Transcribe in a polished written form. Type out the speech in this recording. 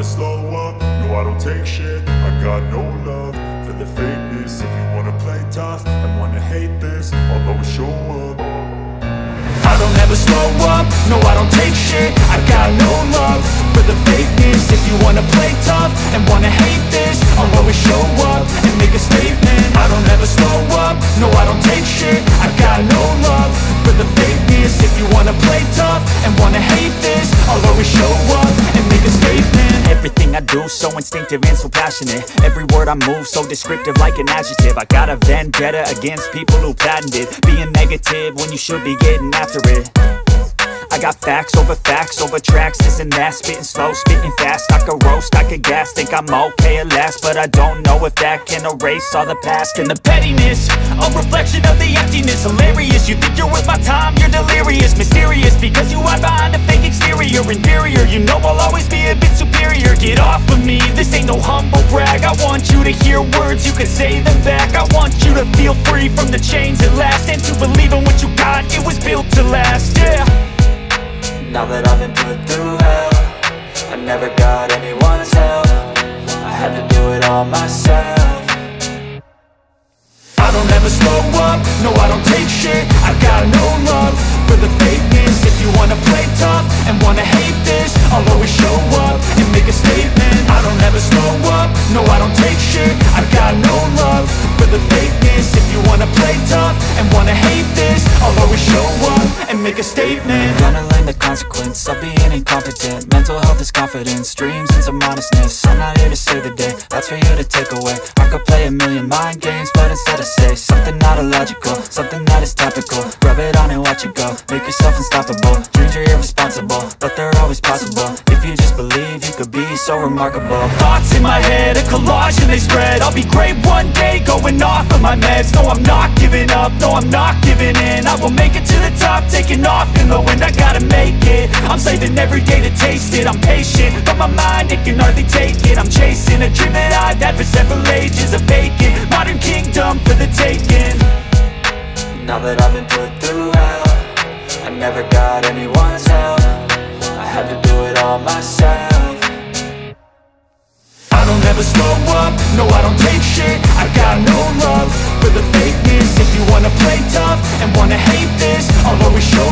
never slow up, no I don't take shit. I got no love for the fakeness. If you wanna play tough and wanna hate this, I'll always show up. I don't ever slow up, no I don't take shit. I got no love for the fakeness. If you wanna play tough and wanna hate this, I'll always show up and make a statement. I don't ever slow up, no I don't take shit. I got no love for the fakeness. If you wanna play tough and wanna hate this, I'll always show up and make a statement. Everything I do so instinctive and so passionate. Every word I move so descriptive like an adjective. I got a vendetta against people who patented being negative when you should be getting after it. I got facts over tracks, this and that. Spitting slow, spitting fast. I could roast, I could gas. Think I'm okay at last, but I don't know if that can erase all the past. And the pettiness, a reflection of the emptiness. Hilarious, you think you're worth my time, you're delirious. Mysterious, because you hide behind a fake exterior. Inferior, you know I'll always be a bit superior. Get off of me, this ain't no humble brag. I want you to hear words, you can say them back. I want you to feel free from the chains at last, and to believe in what you got, it was built to last, yeah. Now that I've been put through hell, I never got anyone's help. I had to do it all myself. I don't ever slow up, no I don't take shit. I got no love for the fakeness. If you wanna play tough and wanna hate this, I'll always show up and make a statement. I don't ever slow up, no I don't take shit. I got no love for the fakeness. If you wanna play tough and wanna hate this, I'll always show up and make a statement. Gonna learn the consequence of being incompetent. Mental health is confidence, dreams and some modestness. I'm not here to save the day, that's for you to take away. I could play a million mind games, but instead I say something not illogical, something that is topical. Rub it on and watch it go, make yourself unstoppable. Dreams are irresponsible, but they're always possible. If you just believe, you could be so remarkable. Thoughts in my head, a collage and they spread. I'll be great one day, going off of my meds. No, I'm not giving up, no, I'm not giving in. I will make it to the top, taking off in the wind. I gotta make it, I'm saving every day to taste it. I'm patient, but my mind, it can hardly take it. I'm chasing a dream that I've had for several ages. A vacant, modern kingdom for the taking. Now that I've been put through hell, I never got anyone's help. I had to do it all myself. I don't ever slow up, no I don't take shit. I got no love for the fakeness. If you wanna play tough and wanna hate this, I'll always show